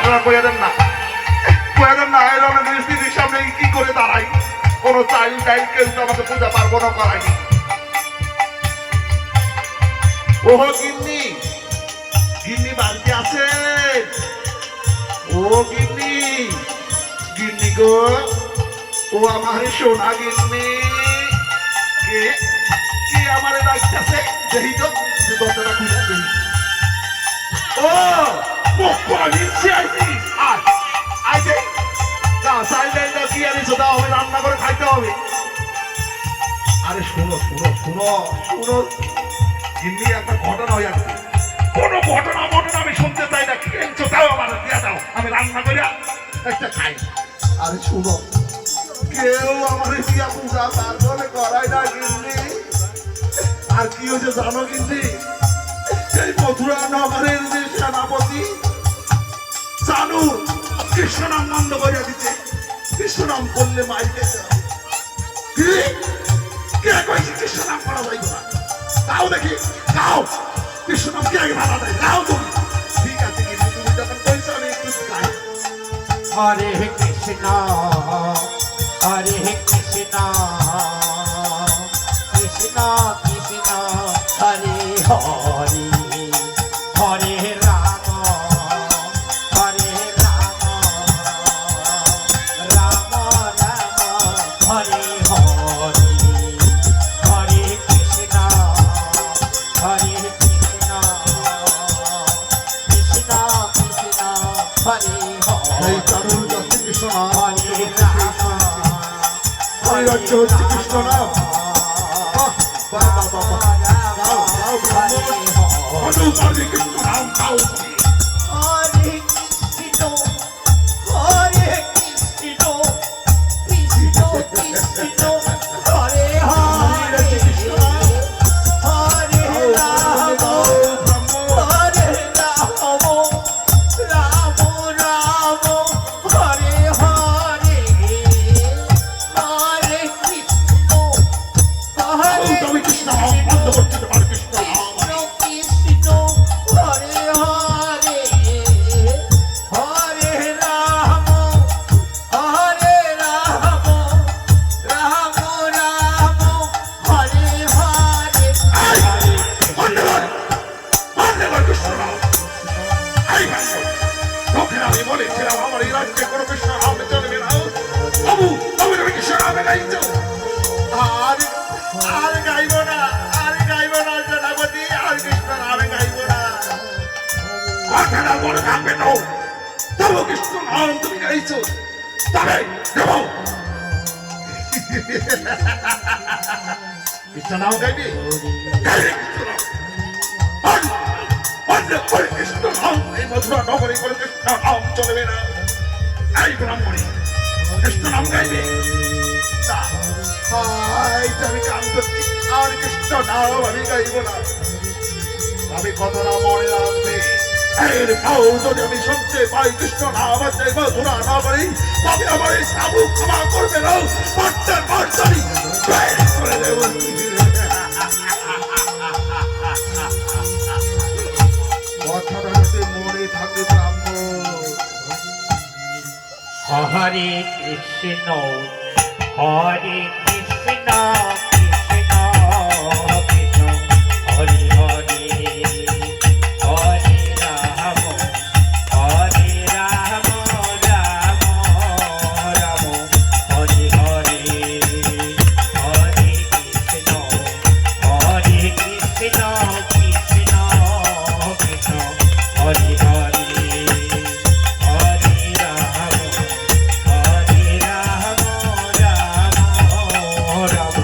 আপনারা কইয়া দেন না, কইয়া দেন না। এই রকম পরিস্থিতির সামনে কি করে দাঁড়াই? কোনো চাইল টাইল কেউ তো আমাকে পূজা পারবো না করায়নি। ওহো গিন্নি, গিন্নি বাড়িতে আছে? ও গিন্নি, গিন্নি গো, ও আমার সোনা গিন্নি। কে কে আমারে ডাকতেছে? দেখি তো, দরজাটা খুলে দেই। ও পক্কনি চাইছিস? আয় আয় দে, দাও চাইল ডাইলটা কি আনিস দাও, আমি রান্না করে খাইতে হবে। আরে শোনো শোনো শোনো শোনো গিন্নি, একটা ঘটনা হয়ে যাচ্ছে। কোনো ঘটনা ঘটনা আমি শুনতে চাই না। কি আনছো দাও, আমার দিয়ে দাও, আমি রান্না করে একটা খাই। আরে শুনো, কেউ আমার দিয়া পূজা তার বলে করায় না গিন্নি। আর কি হয়েছে জানো গিন্নি? এই মথুরা নগরের যে সেনাপতি চানুর কৃষ্ণ নাম বন্ধ করে দিতে। কৃষ্ণ নাম করলে মাই খেতে হবে। কি কে কইছে কৃষ্ণ নাম করা যাইব না? তাও দেখি, তাও কৃষ্ণ নাম কে আগে ভাড়া দেয়? তাও তুমি ঠিক আছে গিন্নি, তুমি যখন কইছো আমি একটু খাই। হরে কৃষ্ণ হরে কৃষ্ণ কৃষ্ণ কৃষ্ণ হরে হরে হরে রাম হরে রাম রাম রাম হরে হরে হরে কৃষ্ণ হরে কৃষ্ণ কৃষ্ণ কৃষ্ণ হরে এই হরে চানুর যাচ্ছে কৃষ্ণ নাম, হরে রাম এই রাজ্য হচ্ছে কৃষ্ণ নাম। বাহ বাহ বাহ বাহ বাহ। গাও গাও ব্রাহ্মণ, কত পারবে কৃষ্ণ নাম গাও তুমি। হরে কৃষ্ণ হরে কৃষ্ণ কৃষ্ণ কৃষ্ণ হরে হরে হরে রাম হরে রাম রাম রাম হরে হরে হরে কৃষ্ণ হরে তুমি কৃষ্ণ নাম বন্ধ করতে পারো কৃষ্ণ নাম। কৃষ্ণ হরে হরে হরে রাম হরে রাম রাম রাম হরে হরে ধন্যবাদ ধন্যবাদ কৃষ্ণ নাম। এই ব্রাহ্মণ, তোকে আমি বলেছিলাম আমার এই রাজ্যে কোনো কৃষ্ণ নাম চলবে না। বাবু তবে তুমি কৃষ্ণ নামে গাইছো। আর আর গাইব না, আর গাইব না সেনাপতি, আর কৃষ্ণ নামে গাইব না। কথাটা মনে থাকবে তো, তবু কৃষ্ণ নাম তুমি গাইছো, তবে দেব কৃষ্ণ নাম গাইবে, গাইবে কৃষ্ণ নাম। কৃষ্ণ নাম এই মথুরা নগরে করে কৃষ্ণ নাম চলবে না। এই ব্রাহ্মণী কৃষ্ণ নাম গাইবে না। আমি কান করছি, আর কৃষ্ণ নাম আমি গাইব না। আমি কথাটা মনে রাখবে, এর পাও যদি আমি শুনতে পাই কৃষ্ণ নাম আছে মথুরা নগরে, তবে আমার এই সাবু ক্ষমা করবে না। বাচ্চার বাচ্চারি বের করে দেব। কথাটা যদি মনে থাকে ব্রাহ্মণ। হরে কৃষ্ণ হরে কৃষ্ণ কৃষ্ণ কৃষ্ণ হরে হরে হরে রাম হরে রাম রাম রাম হরে হরে হরে কৃষ্ণ কৃষ্ণ কৃষ্ণ কৃষ্ণ হরে হরে হরে রাম রাম রাম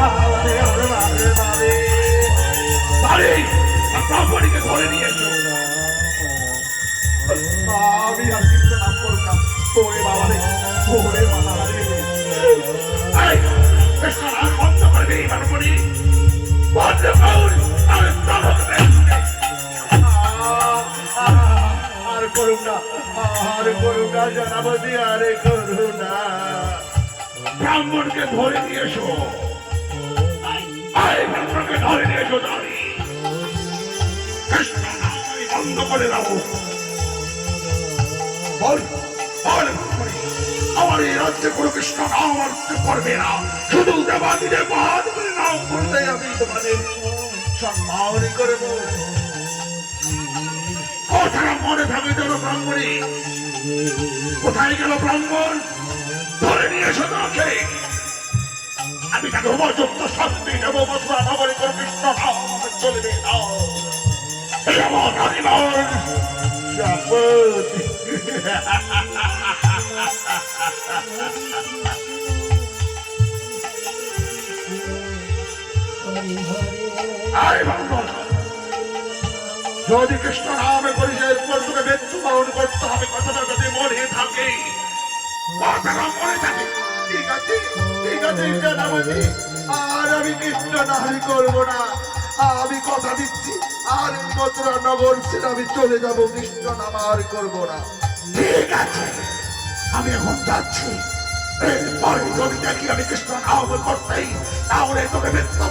আরে আরে বারে বারে বারে ব্রাহ্মণীকে ধরে নিয়ে এসো। আমি আর কৃষ্ণ নাম করব না। ওরে বাবা রে, ওরে বাবা রে। এই, কৃষ্ণ নাম বন্ধ করবি ব্রাহ্মণী, বন্ধ কর। আরে তাহলে আর করুন না, আর করুন না জনাবতী, আরে করুন না। ব্রাহ্মণকে ধরে নিয়ে এসো। আরে ব্রাহ্মণকে ধরে নিয়ে এসো। দাঁড়ি কৃষ্ণ নাম আমি বন্ধ করে দাও। বল বল ব্রাহ্মণী, আমার এই রাজ্যে কোনো কৃষ্ণ নাম আসতে পারবে না। শুধু দেবাদিদেব মহাদেবের নাম করতে আমি তোমাদের সম্মান করব। কথাটা মনে থাকে যেন ব্রাহ্মণী। কোথায় গেল ব্রাহ্মণ? ধরে নিয়ে এসো তাকে। আমি তাকে উপযুক্ত শাস্তি দেব। মথুরা নগরী করে কৃষ্ণ নাম চলবে না। এই আমার হরিবল শপথ। আরে ব্রাহ্মণ, যদি কৃষ্ণ নামে পরিচয়ের পর তোকে মৃত্যু বরণ করতে হবে, কথাটা যদি মনে থাকে, কথাটা মনে থাকে। ঠিক আছে, ঠিক আছে জনাবতী, আর আমি কৃষ্ণ নামই করবো না। আমি কথা দিচ্ছি, আর এই মথুরা নগর ছেড়ে আমি চলে যাব। কৃষ্ণ নাম আর করবো না। ঠিক আছে, আমি এখন যাচ্ছি। এরপরে যদি দেখি আমি কৃষ্ণ নাম করতেই, তাহলে তোকে মৃত্যু